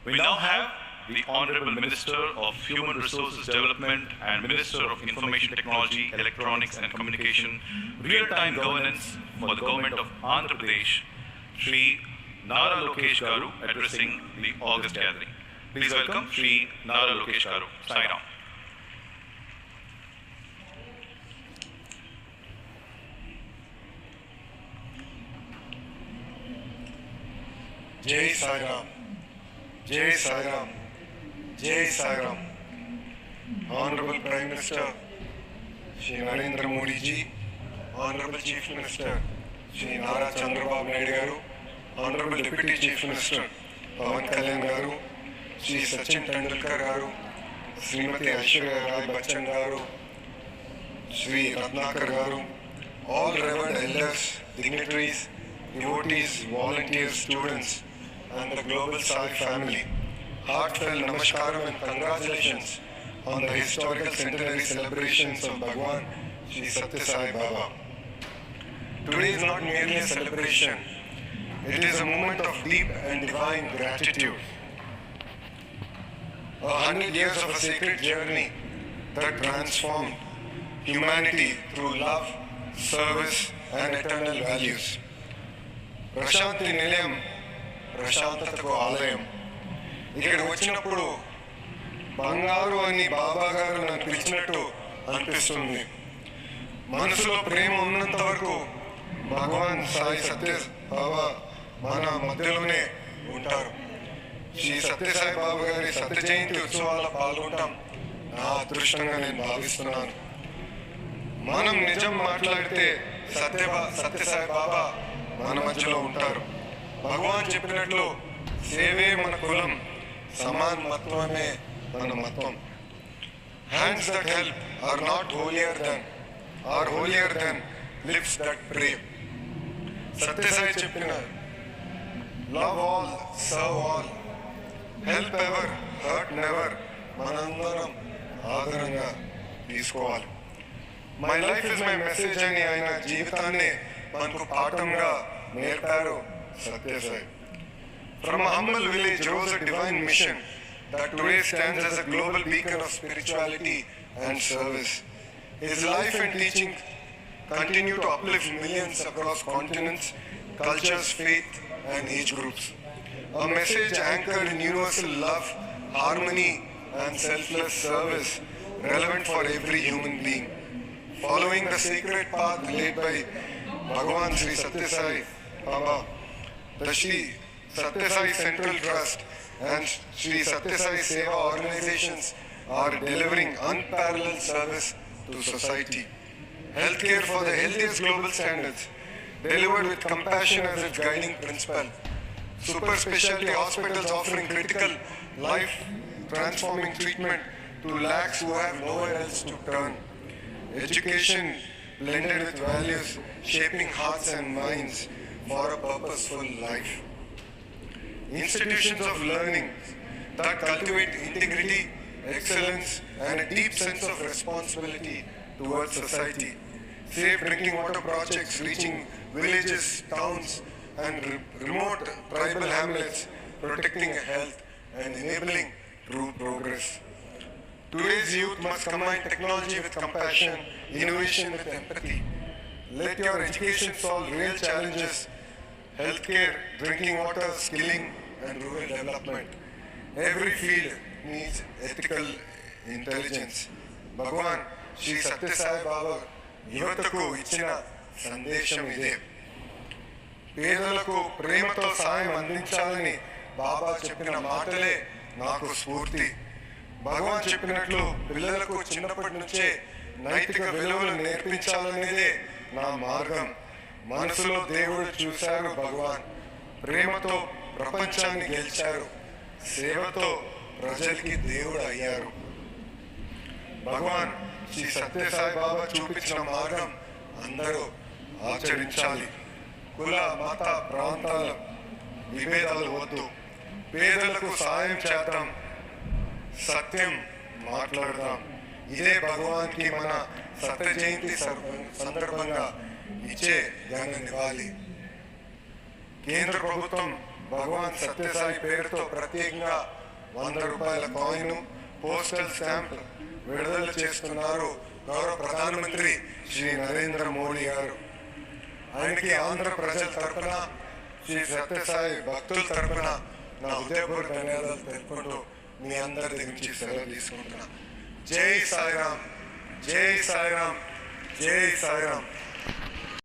We now have the Honorable Minister of Human Resources Development and Minister of Information Technology, Electronics and Communication, Real-Time Governance for the Government of Andhra Pradesh, Shri Nara Lokesh Garu, addressing the August gathering. Please welcome Shri Nara Lokesh Garu. Sai Ram. Jai Sai Ram, Jai Sai Ram, Jai Sai Ram. Honorable Prime Minister Shri Narendra Modi ji, Honorable Chief Minister Shri Nara Chandrababu Naidu Garu, Honorable Deputy Chief Minister Pawan Kalyan Garu, Shri Sachin Tendulkar Garu, Srimati Aishwarya Rai Bachchan Garu, Shri Ratnakar Garu, all revered elders, dignitaries, devotees, volunteers, students, and the Global Sai family. Heartfelt namaskaram and congratulations on the historical centenary celebrations of Bhagwan Shri Satya Sai Baba. Today is not merely a celebration, it is a moment of deep and divine gratitude. 100 years of a sacred journey that transformed humanity through love, service, and eternal values. Prashanti నిలయం, ప్రశాంతతకు ఆలయం. ఇక్కడికి వచ్చినప్పుడు బంగారు అని బాబా గారు నన్ను పిలిచినట్టు అనిపిస్తుంది. మనసులో ప్రేమ ఉన్నంత వరకు భగవాన్ సాయి సత్య బాబా మన మధ్యలోనే ఉంటారు. శ్రీ సత్యసాయి బాబా గారి సత్య జయంతి ఉత్సవాల్లో పాల్గొంటాం నా అదృష్టంగా నేను భావిస్తున్నాను. మనం నిజం మాట్లాడితే సత్యసాయి బాబా మన మధ్యలో ఉంటారు. భగవాన్ చెప్పినట్లు సేవే మన కులం, సమాన్ మత్వమే మన మత్వం. Hands that help are not holier than lips that pray. Sathya Sai చెప్పిన love all, serve all, help ever, hurt never మనందరం ఆదరంగా తీసుకోవాలి. My life is my message అని ఆయన జీవితాన్ని మనకు పాఠంగా నేర్పారు Sathya Sai. From a humble village rose a divine mission that today stands as a global beacon of spirituality and service. His life and teaching continue to uplift millions across continents, cultures, faith, and age groups. A message anchored in universal love, harmony, and selfless service, relevant for every human being. Following the sacred path laid by Bhagwan Shri Satya Sai Baba, the Shri Satya Sai Central Trust and Shri Satya Sai Seva organizations are delivering unparalleled service to society. Healthcare for the healthiest global standards, delivered with compassion as its guiding principle. Super specialty hospitals offering critical life-transforming treatment to lakhs who have nowhere else to turn. Education blended with values, shaping hearts and minds for a purposeful life. Institutions of learning that cultivate integrity, excellence, and a deep sense of responsibility towards society. Safe drinking water projects reaching villages, towns, and remote tribal hamlets, protecting health and enabling true progress. Today's youth must combine technology with compassion, innovation with empathy. Let your education solve real challenges: healthcare, drinking water, skilling, and rural development. Every field needs ethical intelligence. Bhagwan Shri Satya Sai Baba యువతకు ఇచ్చిన సందేశం ఇదే. పేదలకు ప్రేమతో సాయం అందించాలని బాబా చెప్పిన మాటలే నాకు స్ఫూర్తి. భగవాన్ చెప్పినట్లు పిల్లలకు చిన్నప్పటి నుంచే నైతిక విలువలు నేర్పించాలనేదే నా మార్గం. మనసులో దేవుడు చూశారు భగవాన్, ప్రేమతో ప్రపంచాన్ని గెలిచారు, సేవతో ప్రజలకి దేవుడు అయ్యారు. భగవాన్ శ్రీ సత్యసాయి బాబా చూపించిన మార్గం అందరూ ఆచరించాలి. కుల మత ప్రాంతాల విభేదాలు వద్దు, పేదలకు సాయం చేద్దాం, సత్యం మాట్లాడదాం. ఇదే భగవాన్కి మన సత్య జయంతి సందర్భంగా ఇచ్చే ఘన నివాళి. కేంద్ర ప్రభుత్వం భగవాన్ సత్యసాయి పేరుతో ప్రత్యేకంగా 100 రూపాయల కాయిన్, పోస్టల్ స్టాంప్ విడుదల చేస్తున్నారు గౌరవ ప్రధానమంత్రి శ్రీ నరేంద్ర మోడీ గారు. ఆయనకి ఆంధ్ర ప్రజల తరపున, శ్రీ సత్యసాయి భక్తుల తరపున నా హృదయపూర్వక ధన్యవాదాలు తెలుపుకుంటూ మీ అందరి దగ్గర నుంచి సెలవు తీసుకుంటున్నా. జై సాయిరామ్, జై సాయిరామ్, జై సాయిరామ్.